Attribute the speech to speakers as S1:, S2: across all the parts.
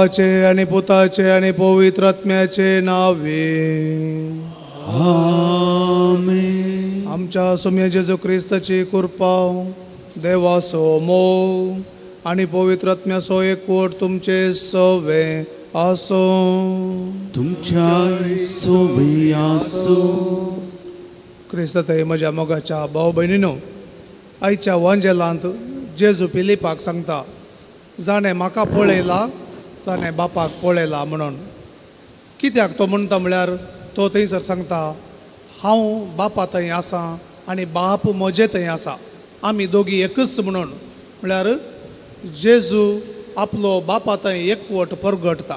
S1: बापाचे आणि पुताचे आणि पवित्र आत्म्याचे नावे
S2: आमेन.
S1: आमच्या सोम्य जेजू ख्रिस्ताची कृपा देवासो मोग आणि पवित्र आत्म्यासो एकवट तुमचे सवे असो.
S2: तुमच्या सोबी आसो.
S1: क्रिस्तय म्हज्या मोगाच्या भाव भयणीनो, आयच्या वंजेलांत जेजू फिलिपाक सांगता, जाणें म्हाका पळयला जाणें बापाक पळयला म्हणून. कित्याक तो म्हणटा म्हळ्यार तो थंयसर सांगता, हांव बापा थंय आसां आनी बाप म्हजे थंय आसा, आमी दोगी एकच म्हणून. म्हळ्यार जेजू आपलो बापा थंय एकवट परगटता.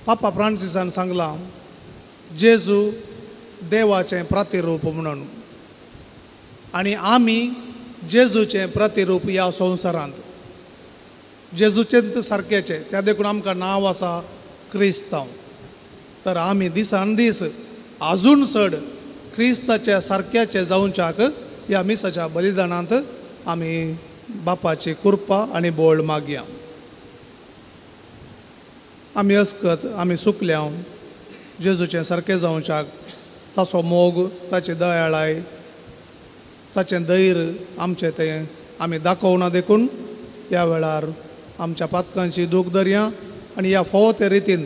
S1: पापा फ्रांसिसान सांगलां, जेजू देवाचें प्रतिरूप म्हणून आनी आमी जेजूचें प्रतिरूप ह्या संवसारांत. जेजूचें सारकेचें, त्या देखून आमकां नांव आसा क्रिस्तांव. तर आमी दिसान दीस आजून चड क्रिस्ताच्या सारक्याचे जावच्याक ह्या मिसाच्या बलिदानांत आमी बापाची कृपा आनी बोळ मागया. आमी अस्कत आमी सुकल्या जेजूचें सारकें जावच्याक ताचो मोग, ताची दयाळाय, ताचें धैर्य आमचें तें आमी दाखोवना देखून ह्या वेळार आमच्या पातकांची दूख धरया आनी ह्या फोव ते रितीन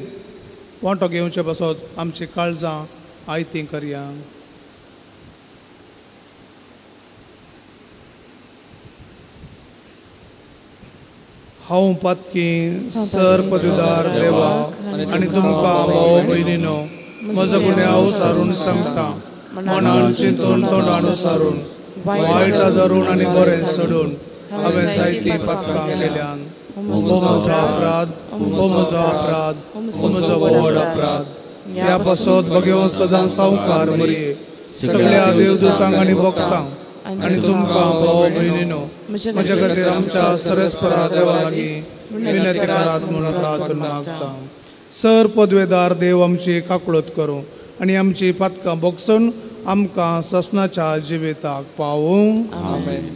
S1: वांटो घेवचे पासत आमची काळजां आयतीं करया. हांव पातकी सर पदवीदार देवा आनी तुमकां भाव भयणीनो, म्हजो गुन्हे हांव सारून सांगता, मनान चिंतून तोंडान सारून वायटा धरून आनी बरें सोडून हांवें जायतीं पातकां केल्यान. हो म्हजो अपराध, हो म्हजो अपराध, हो म्हजो व्हड अपराध. ह्या पासत भगवंत सदांच सावकार मरये सगळ्या देवदूतांक आनी भक्तांक आनी तुमकां भाव भयणीनो, म्हज्या खातीर आमच्या सरस्परा देवा लागीं विनंती करात म्हणून प्रार्थना मागता. सर पदवेदार देव आमची काकूळट करूं आनी आमची पातकां भोगसून आमकां ससनाच्या जिविताक पावूं.
S2: आमेन.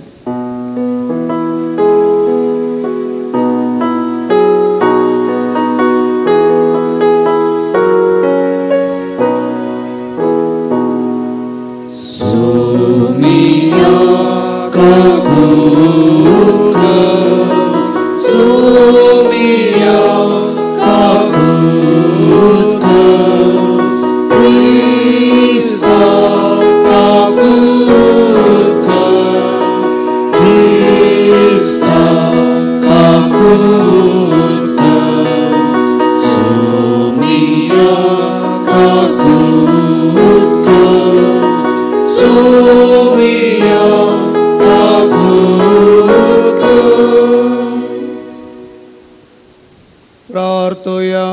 S1: प्रार्थया.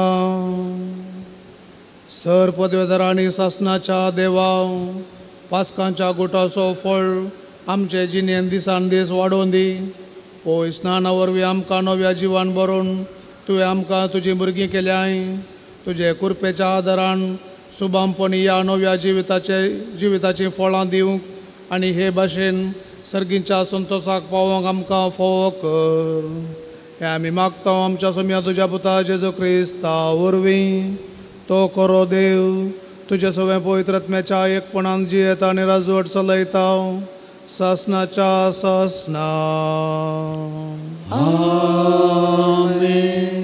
S1: सर पदवेदार आनी शासनाच्या देवा, पास्कांच्या गुटाचो फळ आमचे जिणेन दिसान दीस वाडोवन दी. होय, स्नाना वरवीं आमकां नव्या जिवान भरून तुवें आमकां तुजी भुरगीं केल्याय. तुजे कृपेच्या आदारान सुभामपणी ह्या नव्या जिविताची फळां दिवंक आनी हे भाशेन सर्गींच्या संतोशाक पावोवंक आमकां फोव कर. हे आमी मागता आमच्या सोम्या तुज्या पुता जेजू क्रिस्ता वरवीं. तो खरो देव तुजे सगळे पवित्र आत्म्याच्या एकपणान जियेता आनी राजवट चलयता शासनाच्या शासना.
S2: आमेन.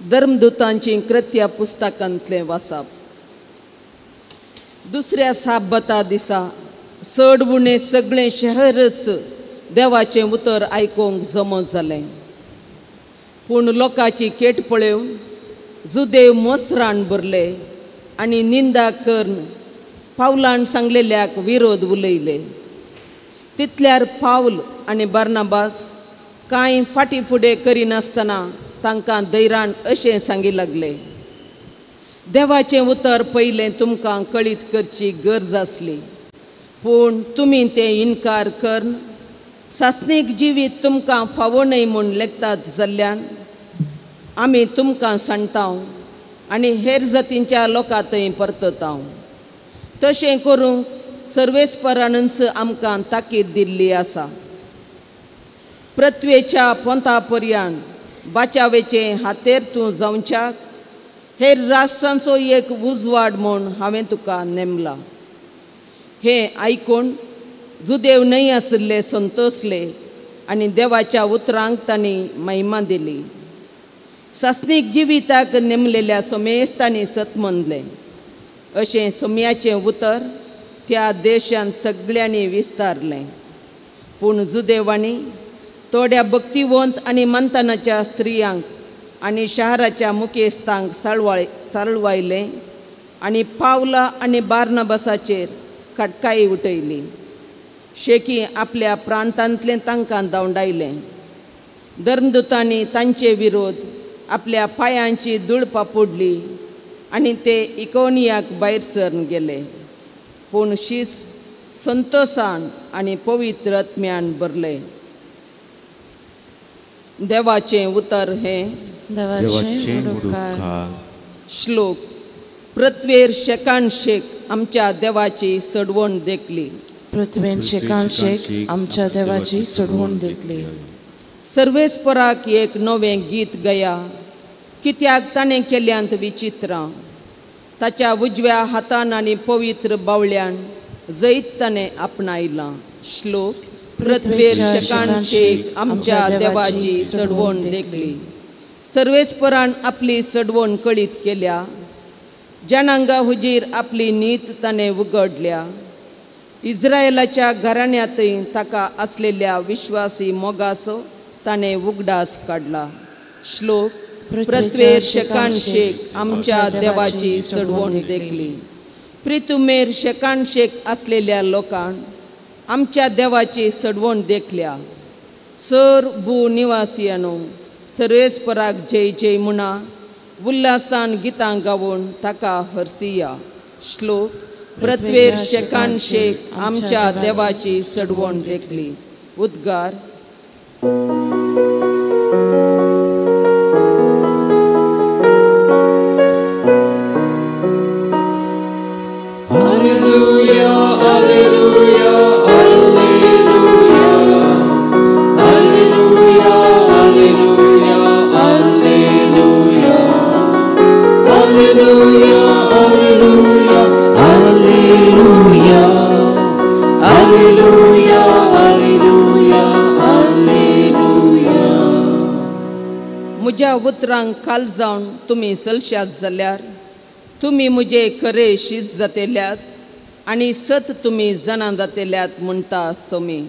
S3: धर्मदूतांची कृत्या पुस्तकांतलें वाचप. दुसऱ्या साबता दिसा चड उणें सगळें शहरच देवाचें उतर आयकूंक जमो जालें. पूण लोकांची केट पळोवन जुदेव मोसरान भरले आनी निंदा करून पावलान सांगलेल्याक विरोध उलयले. तितल्यार पावल आनी बार्नाबास कांय फाटी फुडें करिनासतना तांकां धैर्यान अशें सांगी लागले, देवाचें उतर पयलें तुमकां कळीत करची गरज आसली, पूण तुमी तें इन्कार करून सासणीक जिवीत तुमकां फावो न्हय म्हूण लेखतात जाल्ल्यान आमी तुमकां सांगता आनी हेर जातींच्या लोकां थंय परतता. तशें करूंक सर्वेस्परानच आमकां ताकीद दिल्ली आसा. पृथ्वेच्या पोंता पर्यंत बाचावेचे हातेर तूं जावच्याक हेर राष्ट्रांचो एक उजवाड म्हूण हांवें तुका नेमला. हें आयकून जुदेव न्हय आशिल्ले संतोसले आनी देवाच्या उतरांक तांणी महिमा दिली. सासणीक जिविताक नेमलेल्या सोमेस्तांनी सतमनलें. अशें सोम्याचें उतर त्या देशांत सगळ्यांनी विस्तारलें. पूण जुदेवांनी थोड्या भक्तिवंत आनी मंथनाच्या स्त्रियांक आनी शाराच्या मुखेस्तांक साळवायलें आनी पावला आनी बार्नबासाचेर खटकाई उठयली. शेकी आपल्या प्रांतांतलें तांकां धांवडायलें. धर्मदुतांनी तांचे विरोध आपल्या पांयांची धूळ पापुडली आनी ते इकोनियाक भायर सरून गेले. पूण शीस संतोशान आनी पवित्र आत्म्यान भरलें. देवाचें उतर हें.
S2: देवाचे उडुकार.
S3: श्लोक. पृथ्वेर शेकान शेक आमच्या देवाची सडवण देखली.
S4: पृथ्वेन शेकान शेक आमच्या देवाची सडवण देखली.
S3: सर्वेस्पराक एक नवें गीत गया, कित्याक ताणें केल्यांत विचित्रां. ताच्या उजव्या हातान आनी पवित्र बावळ्यान जैत ताणें आपणायलां. श्लोक. पृथ्वेर शेकान शेक आमच्या देवाची सडवण देखली. सर्वेस्परान आपली सडवण कळीत केल्या. जनांगा हुजीर आपली नीत ताणें उगडल्या. इस्रायेलाच्या घराण्यांतय ताका आसलेल्या विश्वासी मोगाचो ताणें उगडास काडला. श्लोक. पृथ्वेर शेकान शेक आमच्या देवाची सडवण देखली. पृथ्वेर शेकान शेक आसलेल्या लोकांक आमच्या देवाची सडवण देखल्या. सर भू निवासियानो, सर्वेस्पराक जय जय म्हणा. उल्हासान गितां गावून ताका हरसिया. श्लोक. पृथ्वेर शेकान शेक आमच्या देवाची सडवण देखली. उद्गार. म्हज्या उतरांक काल जावन तुमी सलशात जाल्यार तुमी म्हजे खरे शीत जातेल्यात आनी सत तुमी जाणां जातेल्यात म्हणटा सोमी.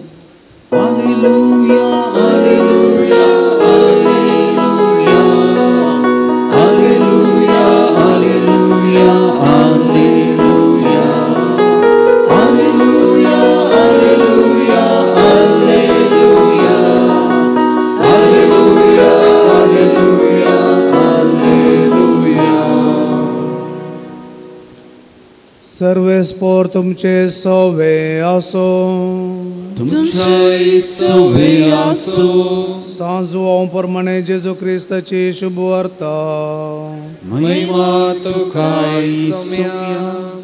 S1: सर्वेस्पोर तुमचे सवे असो.
S2: तुमचे सवे असो.
S1: सांजू हांव प्रमाणे जेजू क्रिस्ताची शुभ वार्ता.
S2: महिमा तुकाय सोम्या.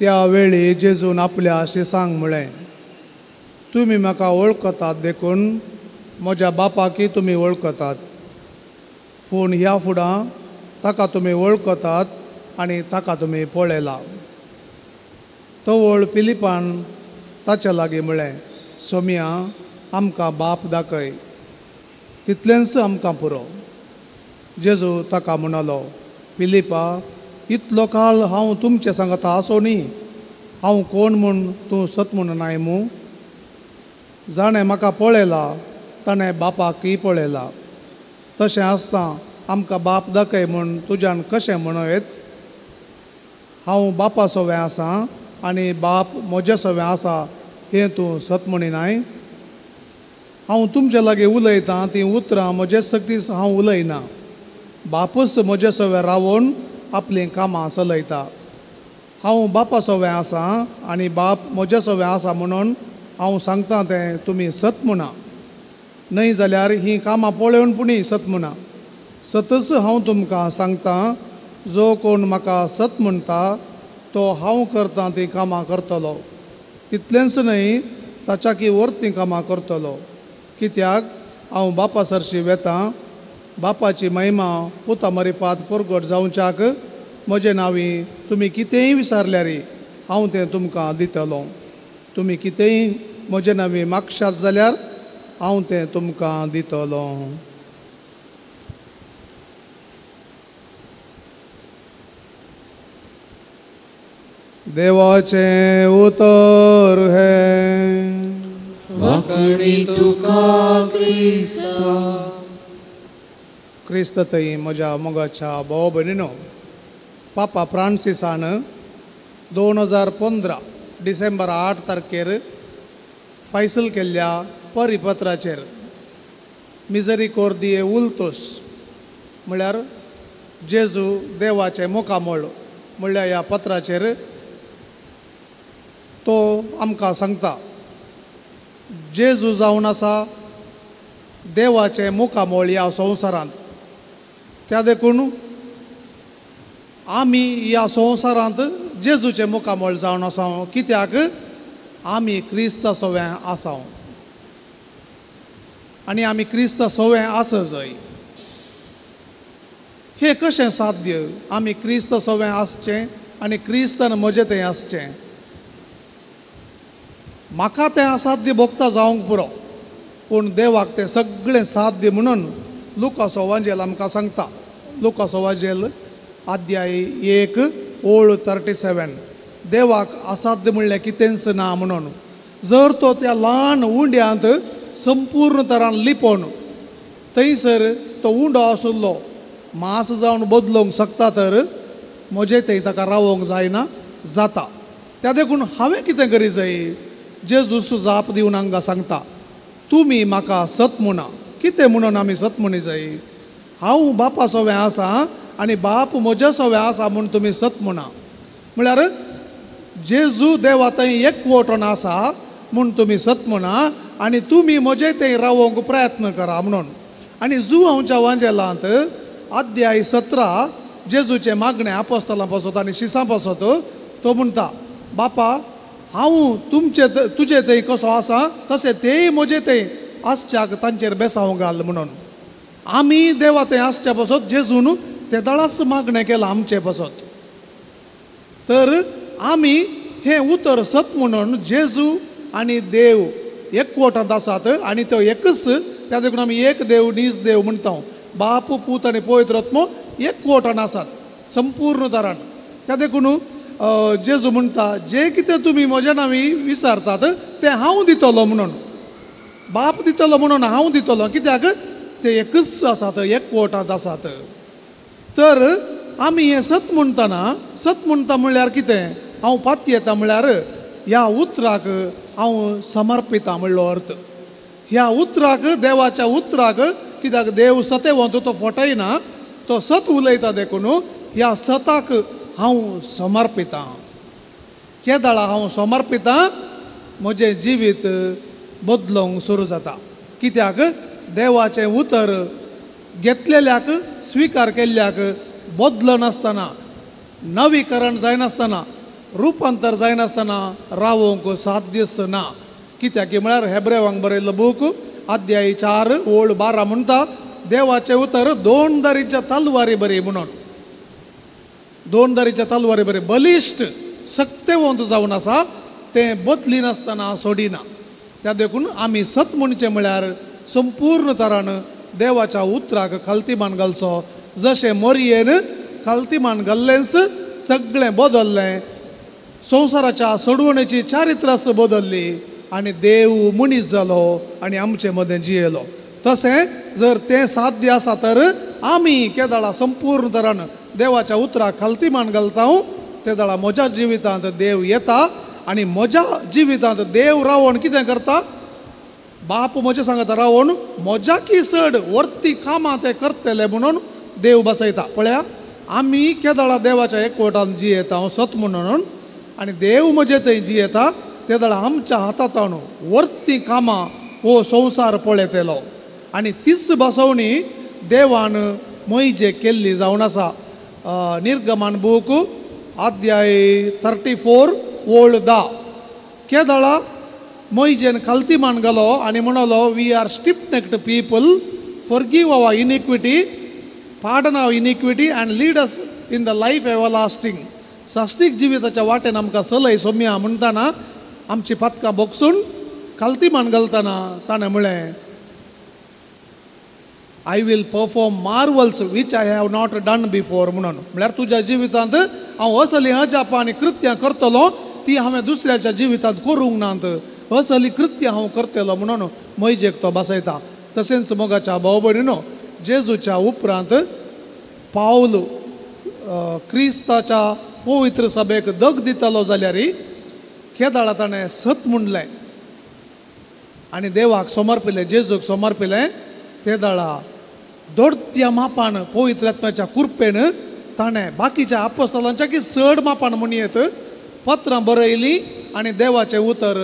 S1: त्या वेळी जेजून आपल्या शिसांक म्हळें, तुमी म्हाका वळखतात देखून म्हज्या बापाकी तुमी वळखतात. पूण ह्या फुडां ताका तुमी वळखतात आनी ताका तुमी पळयला. तो वळ फिलिपान ताच्या लागीं म्हळें, सोम्या, आमकां बाप दाखय, तितलेंच आमकां पुरो. जेजू ताका म्हणलो, फिलिपा, इतलो काळ हांव तुमचे सांगता आसो न्ही, हांव कोण म्हूण तूं सतमून नाय मू. जाणें म्हाका पळयला ताणें बापाकय पळयला. तशें आसता आमकां बाप दाखय म्हूण तुज्यान कशें म्हणयत. हांव बापा सोवें आसां आनी बाप म्हजे सोवें आसा हें तूं सत म्हणिनाय. हांव तुमचे लागीं उलयतां तीं उतरां म्हजे सक्तीच हांव उलयना. बापूच म्हजे सोवें रावून आपलीं कामां चलयता. हांव बापा सोवें आसां आनी बाप म्हजे सोवें आसा म्हणून हांव सांगता तें तुमी सत म्हणा. न्हय जाल्यार ही कामां पळोवन पुणी सत म्हणा. सतच हांव तुमकां सांगतां, जो कोण म्हाका सत म्हणटा तो हांव करतां ती कामां करतलो. तितलेंच न्हय, ताच्याकी वर्ती कामां करतलो. कित्याक हांव बापा सरशी वेतां. बापाची महिमा पुता मरिपात परगट जावच्याक म्हजे नांवी तुमी कितेंय विचारल्यार हांव तें तुमकां दितलो. तुमी कितेंय म्हजे नांवी मागशात जाल्यार हांव तें तुमकां दितलो. देवाचें उतर हें.
S2: वाकणी तुका क्रिस्ता.
S1: क्रिस्त थंय म्हज्या मोगाच्या भाव भयणीनो, पापा फ्रांसिसान 2015 डिसेंबर 8 तारखेर फैसल केल्ल्या परिपत्राचेर मिझरिकॉर्दिये उल्तोस म्हळ्यार जेजू देवाचें मुखामळ म्हणल्या ह्या पत्राचेर तो आमकां सांगता, जेजू जावन आसा देवाचें मुखामळ ह्या संवसारांत. त्या देखून आमी ह्या संवसारांत जेजूचें मुखामळ जावन आसा. कित्याक आमी क्रिस्त सवें आसा आनी आमी क्रिस्त सवें आसा जाय. हें कशें साध्य? आमी क्रिस्त सवें आसचें आनी क्रिस्तान म्हजें तें आसचें. म्हाका तें असाध्य भोगता जावंक पुरो, पूण देवाक तें सगळें साध्य म्हणून लुकाचो वांजेल आमकां सांगता. लुकाचो वांजेल अध्याय 1:37. देवाक असाध्य म्हणलें कितेंच ना म्हणून. जर तो त्या ल्हान उंड्यांत संपूर्ण तरान लिपोवन थंयसर तो उंडो आसुल्लो मास जावन बदलूंक शकता, तर म्हजें थंय ताका रावोंक जायना जाता. त्या देखून हांवें कितें करी जाय? जेजूस जाप दिवन हांगा सांगता, तुमी म्हाका सत म्हणा. कितें म्हणून आमी सत म्हणी जाय? हांव बापा सवें आसा आनी बाप म्हज्या सवें आसा म्हूण तुमी सत म्हणा. म्हळ्यार जेजू देवा थंय एकवटून आसा म्हूण तुमी सत म्हणा आनी तुमी म्हजे थंय रावोंक प्रयत्न करा म्हणून. आनी जुवांवच्या वांजेलांत अध्याय 17 जेजूचे मागणे आपोस्तलां पासत आनी शिसां पासत तो म्हणटा, बापा हांव तुजे थंय कसो आसा तशें तेय म्हजे थंय आसच्याक तांचेर बेसांव घाल म्हणून. आमी देवा थंय आसच्या पासत जेजून ते दळास मागणें केलां आमचे पासत. तर आमी हें उतर सत म्हणून जेजू आनी देव एकवटांत आसात आनी तो एकच. त्या देखून आमी एक देव नीज देव म्हणटा. बाप पूत आनी पवित्र आत्मो एकवटान आसात संपूर्ण तरान. त्या देखून जेजू म्हणटा, जे कितें तुमी म्हज्या नांवी विचारतात तें हांव दितलो म्हणून. बाप दितलो म्हणून हांव दितलो. कित्याक ते एकच आसात, एकवटांत आसात. तर आमी हें सत म्हणटना, सत म्हणटा म्हणल्यार कितें? हांव पाती येता म्हणल्यार ह्या उतराक हांव समर्पिता म्हणलो अर्थ. ह्या उतराक, देवाच्या उतराक, कित्याक देव सते वंत तो फटयना, तो सत उलयता देखून ह्या सताक हांव समर्पिता. केदाळा हांव समर्पिता, म्हजें जिवीत बदलोवंक सुरू जाता. कित्याक देवाचें उतर घेतलेल्याक, स्विकार केल्ल्याक बदलनासतना, नवीकरण जायनासतना, रुपांतर जायनासतना रावोंक साध्यच ना. कित्याक म्हळ्यार हेब्रेवांक बरयल्लो बूक अध्याय 4:12 म्हणटा, देवाचें उतर 2 दारीच्या तलवारी बरी म्हणून. 2 दारीच्या तलवारी बरी बलिश्ट शक्तिवंत जावन आसा, तें बदली नासतना सोडिना. त्या देखून आमी सत म्हणचें म्हळ्यार संपूर्ण तरान देवाच्या उतराक खालतीमान घालचो. जशें मोरयेन खालतीमान घाल्लेंच सगळें बदल्लें. संवसाराच्या सोडवणेची चारित्रास बदल्ली आनी देव मनीस जालो आनी आमचे मदें जियेलो. तशें जर तें साध्य आसा तर आमी केदाळा संपूर्ण तरान देवाच्या उतराक खालतीमान घालता. ते दाळा म्हज्या जिवितांत देव येता आनी म्हज्या जिवितांत देव रावोन कितें करता? बाप म्हजे सांगता रावोन म्हज्या की चड वर्ती कामां ते करतले म्हणून देव बसयता. पळया, आमी केदाळा देवाच्या एकवटान जियेता सत म्हणून, आनी देव म्हजे थंय जियेता. ते दाळा आमच्या हातांत वर्ती कामां हो संवसार पळयतलो. आणि तीच बसवणी देवान मोइजे केल्ली जावन आसा. निर्गमन बूक अध्याय 34 ओळ 10. केदळा मोइजेन कल्तीमान गेलो आनी म्हणलो we are stiff necked people, forgive our iniquity, pardon our iniquity and lead us in the life everlasting. साष्टीक जिविताच्या वाटेन आमकां चलय सोम्या म्हणटाना आमची पथकां बोगसून कल्तीमान घालतना ताणें म्हळें I will perform Marvels which I have not done before म्हणून. म्हळ्यार तुज्या जिवितांत हांव असली अजापां आनी कृत्यां करतलो ती हांवें दुसऱ्याच्या जिवितांत करूंक नात, असली कृत्यां हांव करतलो म्हणून मोइजेक तो बसयता. तशेंच मोगाच्या भाव भयणीनो, जेजूच्या उपरांत पावल क्रिस्ताच्या पवित्र सभेक दग दितलो जाल्यार केदाळा ताणें सत म्हणलें आनी देवाक समर्पिलें, जेजूक समर्पिलें. तेदाळा दोडत्या मापान पवित्र आत्म्याच्या कुरपेन ताणें बाकीच्या आपोस्तलांच्या की चड मापान म्हणयेत पत्रां बरयलीं आनी देवाचें उतर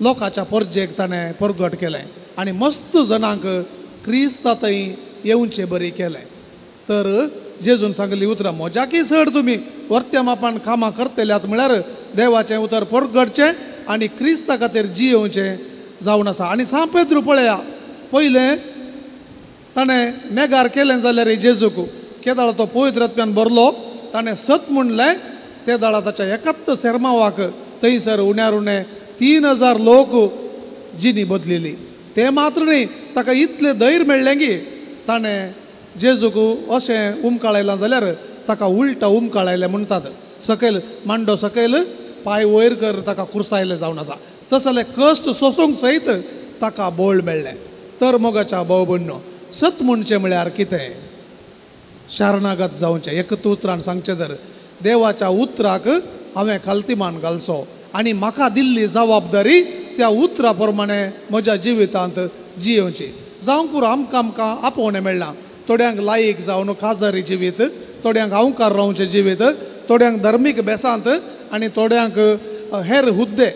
S1: लोकांच्या परजेक ताणें परगट केलें आनी मस्त जाणांक क्रिस्ता थंय येवचें बरें केलें. तर जेजून सांगली उतरां म्हज्या की चड तुमी वर्त्या मापान कामां करतल्यात म्हळ्यार देवाचें उतर परगटचें आनी क्रिस्ता खातीर जियेवचें जावन आसा. आनी सा पेद्रू पळया, पयलें ताणें नेगार केलें जाल्यार जेजूक केदाळा तो पवित्र आत्म्यान भरलो, ताणें सत म्हणलें. तेदाळा ताच्या एकात्त सेरमावाक थंयसर उण्यार उणें 3000 लोक जिनी बदलिली. ते मात्र न्ही, ताका इतलें धैर्य मेळ्ळें की ताणें जेजूक अशें उमकाळयलां जाल्यार ताका उलटा उमकाळयलें म्हणटात. सकयल मांडो सकयल पांय वयर कर ताका कुरसायलें जावन आसा. तसलें कश्ट सोसूंक सयत ताका बळ मेळ्ळें. तर मोगाच्या भाव भयणीनो, सत म्हणचें म्हळ्यार कितें? शारणागत जावचें. एकच उतरान सांगचें तर देवाच्या उतराक हांवें खालतीमान घालचो आनी म्हाका दिल्ली जबाबदारी त्या उतरा प्रमाणे म्हज्या जिवितांत जियेवची. जावंक पुरो आमकां आपोवणें मेळना. थोड्यांक लायक जावन काजारी जिवीत, थोड्यांक अहंकार रावचें जिवीत, थोड्यांक धर्मीक बेसांत आनी थोड्यांक हेर हुद्दे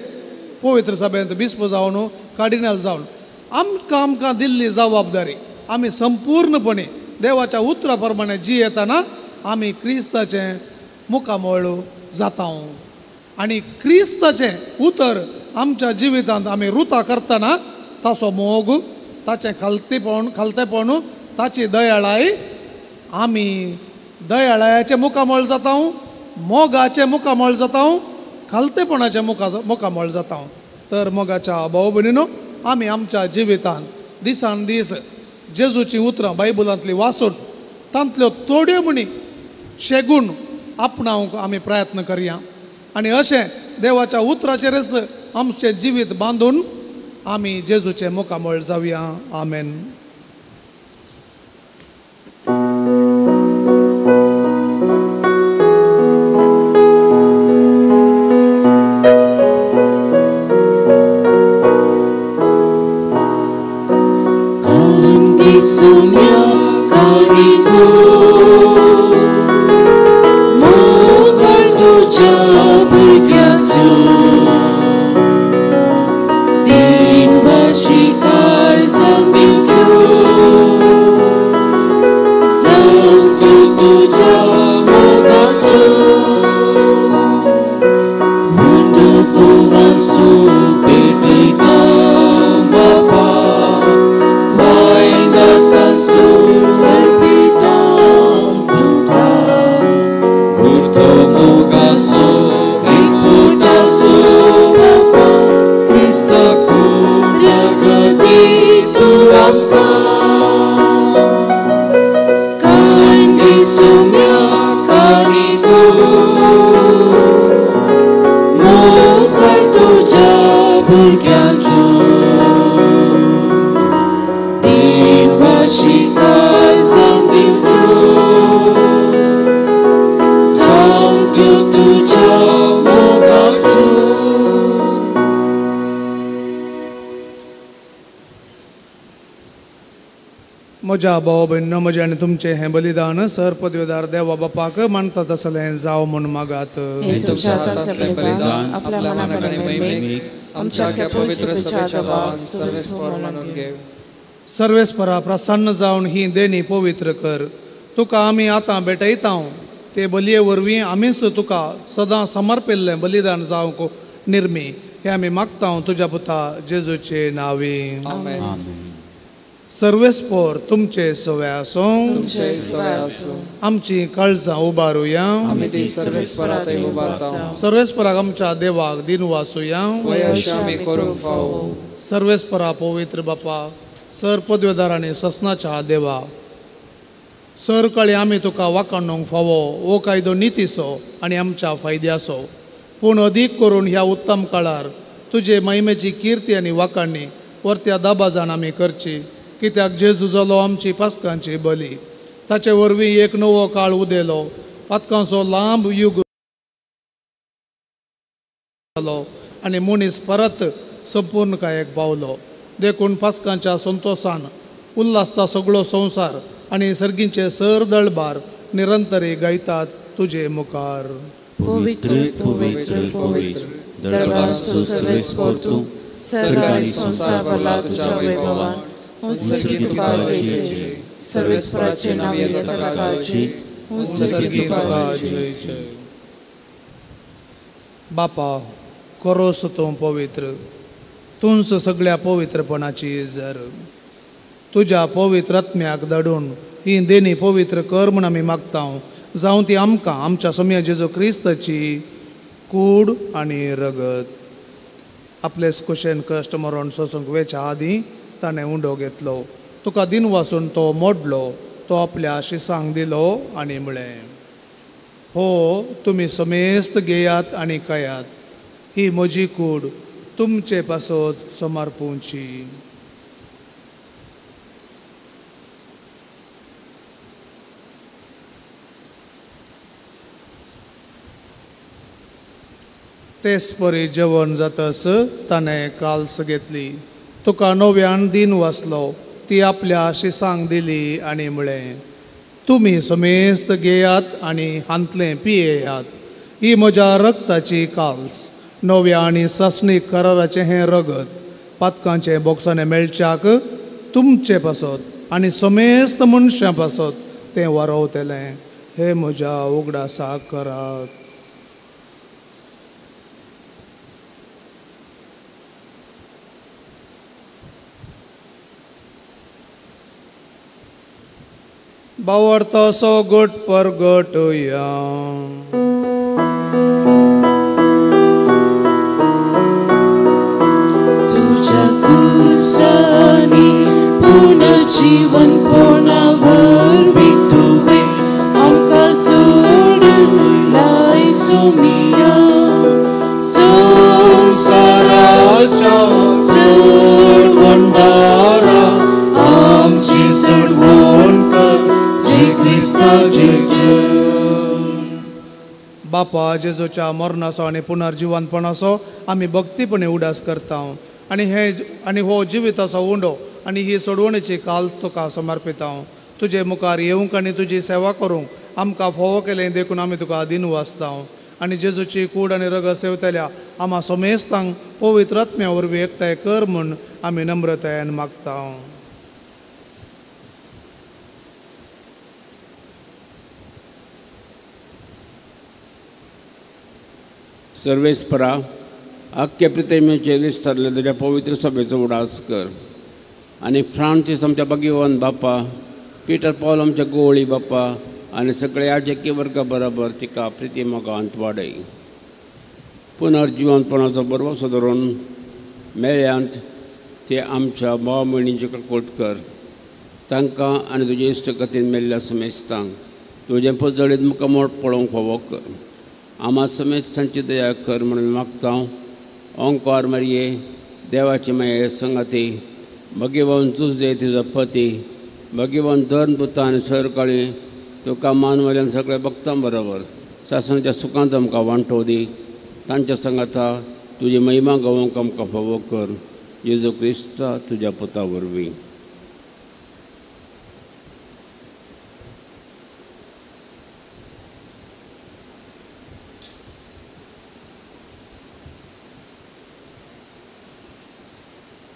S1: पवित्र सभेंत बिस्प जावन कार्डिनल जावन. आमकां दिल्ली जबाबदारी आमी संपूर्णपणे देवाच्या उतरा प्रमाणे जियेतना आमी क्रिस्ताचें मुखामळ जाता आनी क्रिस्ताचें उतर आमच्या जिवितांत आमी रुतां करतना ताचो मोग, ताचें खालतेपण, ताची दयाळाय आमी दयाळायाचें मुखामळ जाता, मोगाचें मुखामळ जाता, खालतेपणाचें मुखामळ जाता. तर मोगाच्या भाव भयणीनो, आमी आमच्या जिवितांत दिसान दीस जेजूची उतरां बायबलांतली वाचून तांतल्यो थोड्यो म्हणी शेगून आपणावंक आमी प्रयत्न करया आनी अशें देवाच्या उतराचेरच आमचें जिवीत बांदून आमी जेजूचें मुखामळ जावया. आमेन.
S2: Sumya kariku mogal tuja bergyanju din basikal sambilju santu tuja mogaju munduku wansu betika bapa
S1: म्हज्या भाव भयणीनो, म्हजें आनी तुमचें हें बलिदान सर पदवेदार देवा बापाक मानता तसलें जावं म्हूण मागात.
S4: आपल्या मनाकडे आमच्या पवित्र सभेच्या गावात सर्वस्व मानून घे.
S1: सर्वेस्परा प्रसन्न जावन ही देणी पवित्र कर. तुका आमी आतां भेटयता ते बलये वरवीं आमीच तुका सदां समर्पिल्लें बलिदान जावंक निर्मी. हे आमी मागता तुज्या पुता जेजूचे नांवी. सर्वेस्पर तुमचे सवय आसूं. आमची काळजां उबारुया. सर्वेस्पराक आमच्या देवाक दिनू आसुया. सर्वेस्परा पवित्र बापा, सर पदवेदार ससनाच्या देवा, सर कळे आमी तुका वाखाणूंक फावो हो कायदो नितीसो आनी आमच्या फायद्याचो. पूण अदीक करून ह्या उत्तम काळार तुजे महिमेची कीर्ती आनी वाखाणणी परत्या दाबाजान आमी करची. कित्याक जेजू जालो आमची पासकांची बली. ताचे वरवीं एक नवो काळ उदेलो. पातकांचो लांब युग जालो आनी मनीस परत संपूर्णकायेक पावलो. देखून पासकांच्या संतोषान उल्हासता सगळो संवसार आनी सर्गींचे सर दळबार निरंतरी गायतात तुजे मुखार.
S2: पवित्र पवित्र पवित्र दरबारचो सर्वेस्पर तूं, सर्ग आनी संसार भरला तुज्या वैभवान. उस्सर्गी तुका जय जय, सर्वेस्पराचे नांव येता काळजी. उस्सर्गी तुका जय जय.
S1: बापा, करोस तूं पवित्र, तूंच सगळ्या पवित्रपणाची इजर. तुज्या पवित्र आत्म्याक धाडून ही देणी पवित्र कर म्हूण आमी मागता. जावं ती आमकां आमच्या समेत जेजू क्रिस्ताची कूड आनी रगत. आपले कुशेन कश्ट मरण सोसूंक वेच्या आदीं ताणें उंडो घेतलो. तुका दिन वासून तो मोडलो. तो आपल्या शिसांक दिलो आनी म्हळें, हो तुमी समेस्त घेयात आनी खायात. ही म्हजी कूड तुमचे पासत समर्पूंची. तेच परी जेवण जातस ताणें काल्स घेतली. तुका नव्यान दिन वाचलो. ती आपल्या शिसांक दिली आनी म्हळें, तुमी समेस्त घेयात आनी हांतलें पियेयात. ही म्हज्या रक्ताची काल्स, नव्या आनी ससनीक कराराचें हें रगत. पातकांचें बोक्साने मेळच्याक तुमचे पासत आनी समेस्त मनशां पासत तें वारवतलें. हे म्हज्या उगडासाक करात. बावडतोसो गोट परगटुया.
S2: तुझ्या कुसानी पूर्ण जीवन पोनावरवीं तुवें आमकां सोडलाय सोमिया. संवसाराच्या चड भंडारा आमची सोडवण कर.
S1: बापा, जेजूच्या मरणाचो आनी पुनर्जिवंतपणाचो आमी भक्तीपणे उडास करता. आनी हो जिविताचो उंडो आनी ही सोडवणेची काल्स तुका समर्पिता. तुजे मुखार येवंक आनी तुजी सेवा करूंक आमकां फोव केलें देखून आमी तुका दिनू आसता. आनी जेजूची कूड आनी रगत सेवतल्या आम्हा समेस्तांक पवित्र आत्म्या वरवीं एकठांय कर म्हूण आमी नम्रतायेन मागता.
S5: सर्वेस्परा, आख्या प्रितेमेचे विस्तारले तुज्या पवित्र सभेचो उडास कर. आनी फ्रांसीस आमच्या भगिवन बापा, पिटर पॉल आमच्या गोवळी बापा आनी सगळे याजकी वर्गा बरोबर तिका प्रितिमोगांत वाडय. पुनर्जिवंतपणाचो बरवसो धरून मेळ्यांत ते आमच्या भाव भयणींचे कळकोट कर. तांकां आनी तुजे इश्ट कथेन मेल्ल्या समेस्तांक तुजें पजळीत मुखार मोड पळोवंक फावो कर. आम्हा समेत सांची दया कर म्हणून मागता. ओंकार मारये, देवाची माये संगाती, भगिवन चुजे तिजो पती, भगिवन धर्मपुता आनी सरकाळी तुका मानवल्यान सगळ्या भक्तां बरोबर सासणाच्या सुखांत आमकां वांटो दी. तांच्या संगाता तुजी महिमा गावोवंक आमकां फावो कर. जेजू क्रिस्ता तुज्या पुता वरवीं.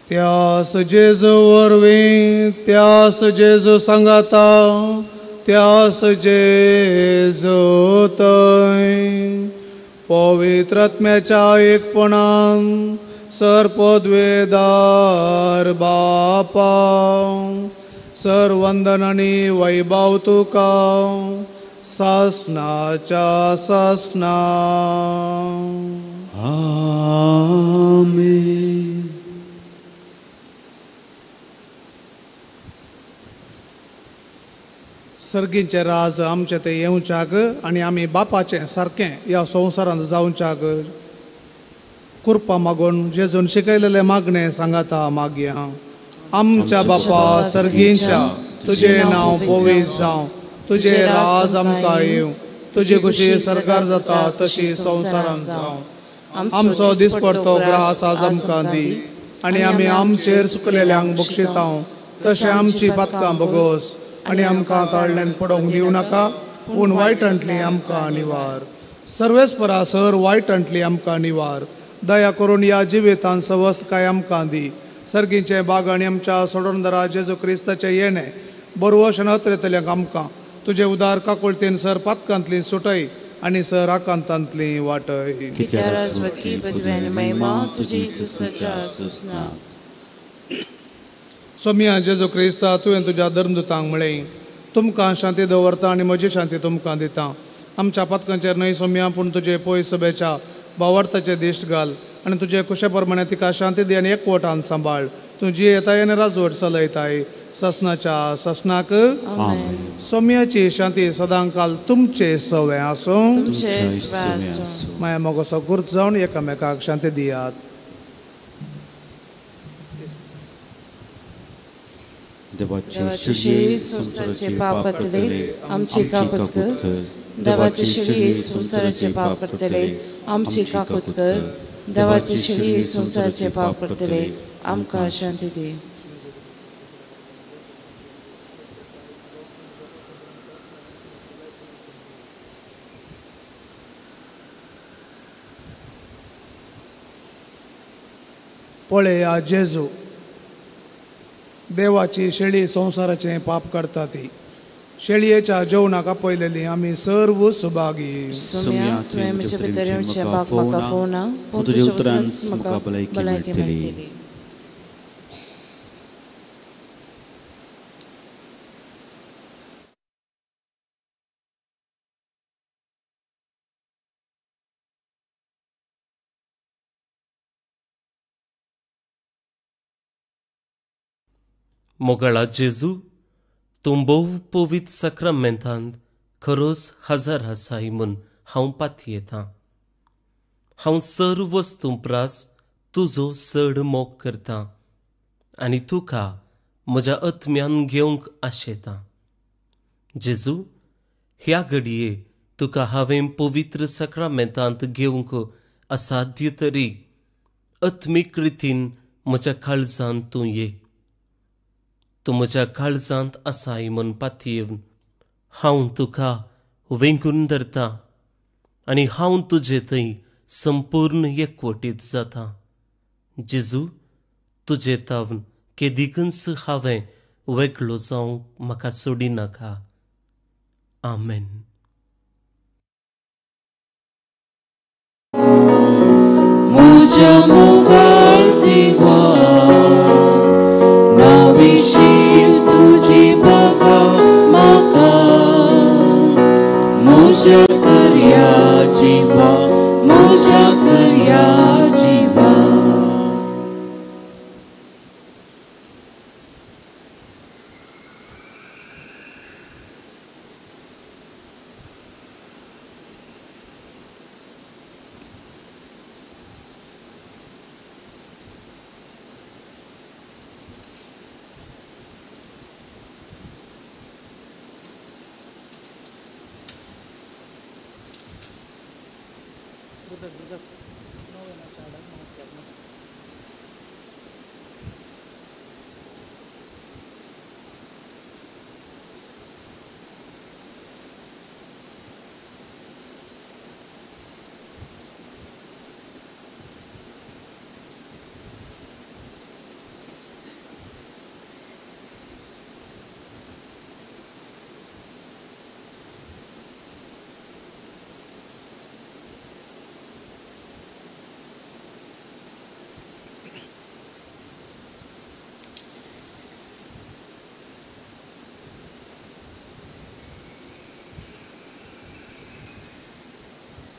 S1: त्यास जेजू वरवीं त्यास जेजू सांगाता त्यास जेजू थंय पवित्र आत्म्याच्या एकपणान सरपदवेदार बापा सर वंदन आनी वैभव तुका सासनाच्या सासना
S2: आमेन.
S1: सर्गींचे राज आमचे ते येवच्याक आनी आमी बापाचें सारकें ह्या संवसारांत जावच्याक कृपा मागून जेजून शिकयलेले मागणें सांगाता मागया. आमच्या बापा सर्गींच्या तुजें नांव पवित्र जावं तुजें राज आमकां येवं तुजी खुशी सरकार जाता तशी संवसारांत जावं. आमचो दिसपडटो ग्रास आज आमकां दी आनी आमी आमचेर सुकलेल्यांक बक्षिता तशें आमची पातकां बगोस आनी आमकां ताळण्यांत पडोवंक दिवं नाका पूण वायटांतली आमकां निवार. सर्वेस्परा सर वायटांतली आमकां निवार. दया करून ह्या जिवितांत सवस्त काय आमकां दी. सर्गीचे बाग आनी आमच्या सोडोनदरा जेजू क्रिस्ताचें येणें बरोवशें नत्रेतल्यांक आमकां तुजे उदार काकुळतेन सर पातकांतली सुटय आनी सर आकांतांतली वाटय.
S4: कित्या राजवती पदवी आनी महिमा तुजी सच्चा सुसना.
S1: सोम्या जेजू क्रिस्ता तुवें तुज्या धर्मदुतांक म्हळें तुमकां शांती दवरता आनी म्हजी शांती तुमकां दिता. आमच्या पातकांचेर न्हय सोम्या पूण तुजे पयस सभेच्या भावार्थाचे दिश्ट घाल आनी तुजे कुशे प्रमाणे तिका शांती दी आनी एकवटान सांबाळ. तूं जी येताय आनी राजवट चलयताय ससनाच्या ससनाक. सोम्याची शांती सदांकाल तुमचे सवय आसूं. माया मोगोसो गुर्त जावन एकामेकाक शांती दियात.
S4: देवाची शिडी संवसाराचे पाप करतले आमची काकूत कर. देवाची शिडी संवसाराचे पाप करतले आमची काकूत कर. देवाची शिडी संवसाराचे पाप करतले आमकां शांती दी.
S1: पळया जेजू देवाची शेळी संवसाराचें पाप करता ती. शेळयेच्या जेवणाक आपयलेली आमी सर्व सुभागी.
S4: सोम्या तुवें म्हजे भितर येवचें बाग म्हाका फोवना पूण तुज्या उतरांच म्हाका भलायकी मेळटली.
S6: मोगळा जेजू तूं भोव पवित्र सक्रामेंतांत खरोच हजर आसाय म्हूण हांव पातयेतां. हांव सर्व वस्तू प्रास तुजो चड मोग करतां आनी तुका म्हज्या आत्म्यान घेवंक आशेतां. जेजू ह्या घडये तुका हांवें पवित्र सक्रामेंतांत घेवंक असाध्य तरी आत्मीक रितीन म्हज्या काळजांत तूं ये. तूं म्हज्या काळजांत आसाय म्हूण पातयेवन हांव तुका वेंगून धरतां आनी हांव तुजे थंय संपूर्ण एकवटीत जातां. जेजू तुजे तावन केदीकच हांवें वेगळो जावंक म्हाका सोडी नाका. आमेन.
S4: म्हज्या मोगाळ देवा नाविशीव तुजी बगा म्हाका. म्हज्या कर्या जिवा म्हज्या कर्या जिवा.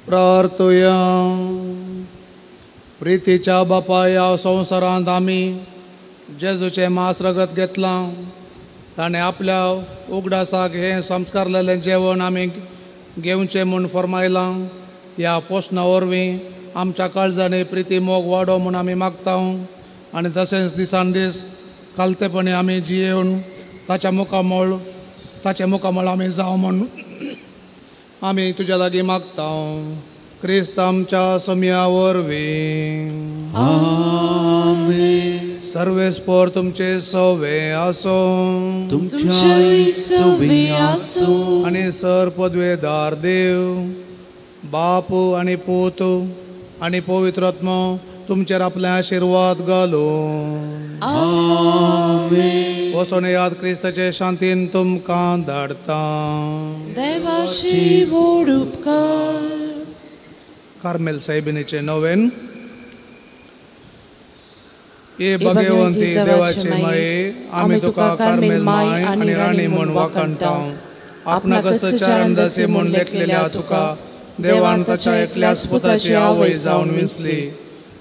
S1: प्रार्थया. प्रितीच्या बापा, या संवसारांत आमी जेजूचे मांस रगत घेतलां. ताणें आपल्या उगडासाक हे संस्कारलेलें जेवण आमी घेवचें म्हूण फरमायलां. ह्या पोसना वरवीं आमच्या काळजांनी प्रिती मोग वाडो म्हूण आमी मागता. आनी तशेंच दिसान दीस कालतेपणी आमी जियेवन ताचे मुखामळ आमी जावं म्हूण आमी तुज्या लागीं मागता. क्रिस्त आमच्या समया वरवीं.
S2: आमेन.
S1: सर्वेस्पोर तुमचे सवे आसो.
S2: तुमचे सवे आसो.
S1: आनी सर पदवेदार देव बाप आनी पूत आनी पवित्र आत्मा तुमचेर आपले आशिर्वाद घालो.
S2: आमेन.
S1: वचून याद क्रिस्ताचे शांतीन तुमकां धाडता.
S4: देवाची व्हड उपकार.
S1: कार्मेल साहेबिनीचे नवेन. हे भगवंती देवाचे माये, आमी तुका कार्मेल माय आनी राणी म्हूण वाखणटा. आपणाक चरण दसे म्हूण लेखलेल्या तुका देवान ताच्या एकल्याच पुताची आवय जावन विंचली.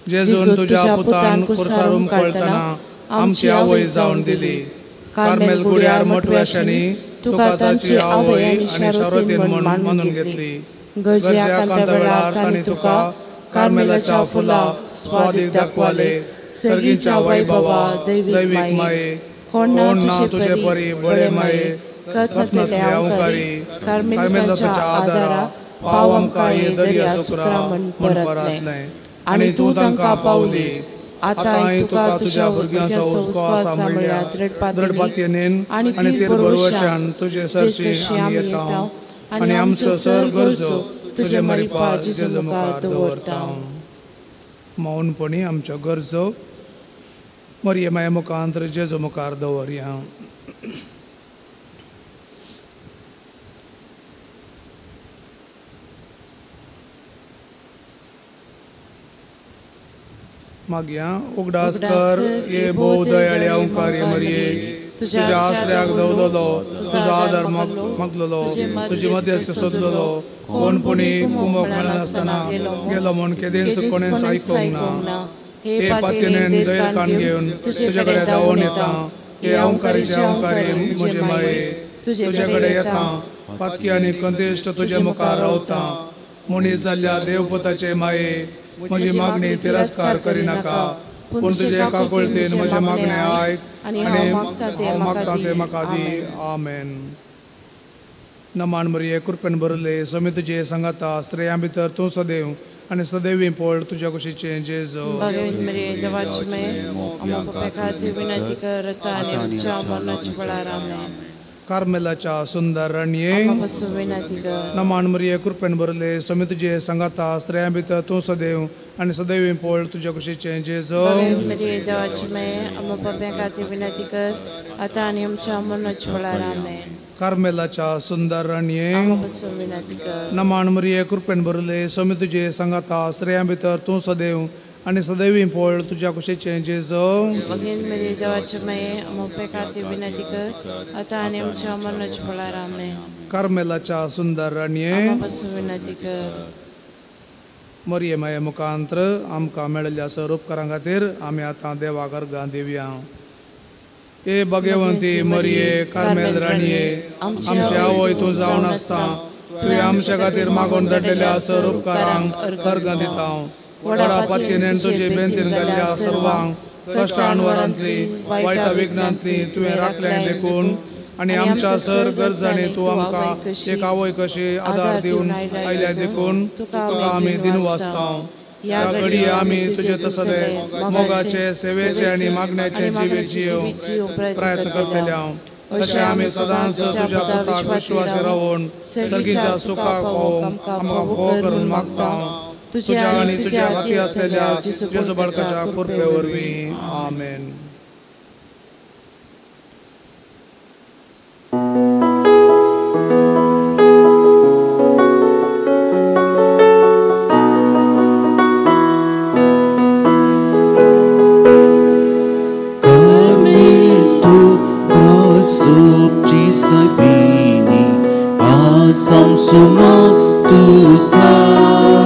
S1: जेजून तुज्या पुतान कुरसारून कळतना आमची आवय जावन दिली. कार्मेल गुड्यार मोटव्याशांनी तुका ताची आवय आनी शारोतीन म्हूण मानून घेतली. गरजे एकांत वेळार तांणी तुका कार्मेलाच्या फुला स्वादीक दाखवाले. सर्गीच्या वैभवा दैवीक माये, कोण ना तुजे परी बळे माये, कथनतले अवकारी कार्मेलाच्या आदारा पाव आमकां हे दर्या सुकरा म्हूण परतलें. आनी तूं तांकां पावली. आतां तुका तुज्या भुरग्यांचो हुस्को सांबाळ्या दृढपातयेन आनी तीर भरवशान तुजे सरशी आमी येता. आनी आमच्यो सर गरजो तुजे मरिपा जेजू मुखार दवरता. मौनपणी आमच्यो गरजो मरियमाये मुखांतर जेजू मुखार दवरया. मागया उगडास कर ये भोव दयाळी अवकारी मरिये. तुज्या आसऱ्याक दवदलो, तुजो आदार मागलोलो, तुजी मध्यस्थ सोदलोलो. कोणपणी कुंभक मेळनासतना गेलो म्हूण केदेंच कोणेंच आयकूंक ना. हे पातयेन दैरकान घेवन तुजे कडेन धांवून येता. हे अवकारीचे अवकारी म्हजे माये, तुजे कडेन येता. पातकी आनी कंदिश्ट तुजे मुखार रावता. मनीस जाल्ल्या देवपुताचे माये, म्हजी मागणी तिरस्कार करिनाका. पूण तुजे एका कळतीन म्हजे मागणें आयक आनी हांव मागता तें म्हाका दी. आमेन. नमान मरिये कृपेन भरले समी तुजे संगता स्त्रियां भितर तूं सदैव आनी सदैवी पळ तुज्या कुशीचें जेजू.
S4: देवाची माये, आमच्या पापाची विनंती कर आनी आमच्या मरणाच्या वेळार. आमेन.
S1: कार्मेलाच्या सुंदर राणये,
S4: विनंती कर.
S1: नमान मरिये कृपेन भरले समी तुजे संगता स्त्रियां भितर तूं सदैव आनी सदैवी पळ तुज्या कुशीचें जेजू.
S4: देवाची माये, आमच्या पापाची विनंती कर आतां आनी आमच्या मरणाच्या वेळार. आमेन.
S1: कार्मेलाच्या सुंदर राणये,
S4: विनंती कर.
S1: नमान मरिये कृपेन भरले समी तुजे संगता स्त्रियां भितर तूं सदैव आनी सदैवी पळ तुज्या कुशीचें जेजू.
S4: देवाची माये, आमच्या पापाची विनंती कर आतां आनी आमच्या मरणाच्या वेळार. आमेन.
S1: कार्मेलाच्या सुंदर राणये,
S4: विनंती कर.
S1: मरिये माये मुखांतर आमकां मेळिल्ल्या सर उपकारां खातीर आमी आतां देवाक अर्गां दिवया. हे भगवंती मरिये कार्मेल राणये, आमची आवय तूं जावन आसता. तुवें आमच्या खातीर मागून धाडलेल्या सर उपकारांक अर्गां दिता. व्हडा पातयेन तुजे बेंतीन घाल्ल्या सर्वांक कश्टान वरांतली वायटा विघ्नांतली तुवें राखलें देखून. आनी आमच्या सर गरजांनी तूं आमकां एक आवय कशी आदार दिवन आयल्या देखून तुका आमी दिनवासता. ह्या घडये आमी तुजे तसले मोगाचे सेवेचे आनी मागण्याचे जिवेची प्रयत्न करतल्या. तशें आमी सदांच तुज्या पुताक विश्वास रावून सर्गीच्या सुखाक पावूंक आमकां फोव करून मागता. तुज्या आनी तुज्या हाती आसलेल्या जेजू बाळकाच्या कृपे वरवीं. आमेन.
S2: Sabini, asam suma tuka.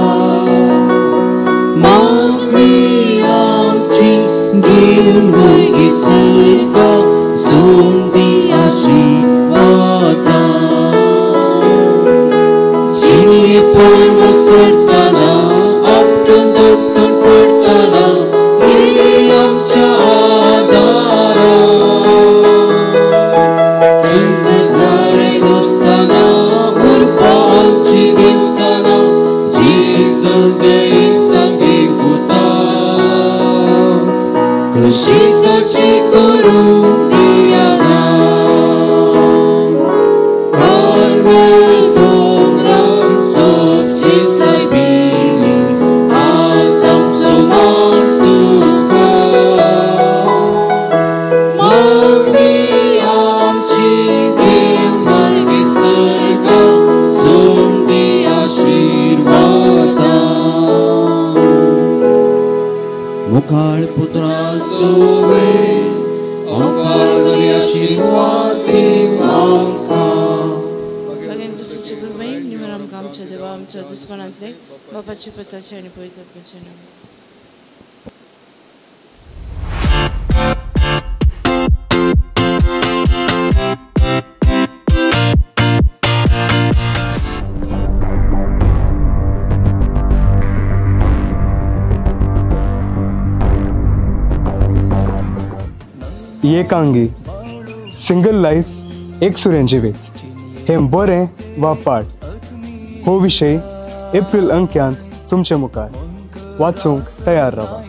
S2: मुखार पुत्रा सोवे ओंकार बरी आशीर्वाद
S4: Bagain कुशीचे गुरुबाई निमर आमकां आमच्या देवा आमच्या दुस्मानांतले बापाचे पुताचे आनी पवित्र आत्म्याचे नांव
S7: एकांगी सिंगल लाईफ एक सुऱ्यांचे वेच हे बरें वा पाड हो विशय एप्रिल अंक्यांत तुमचे मुखार वाचूंक तयार रावा.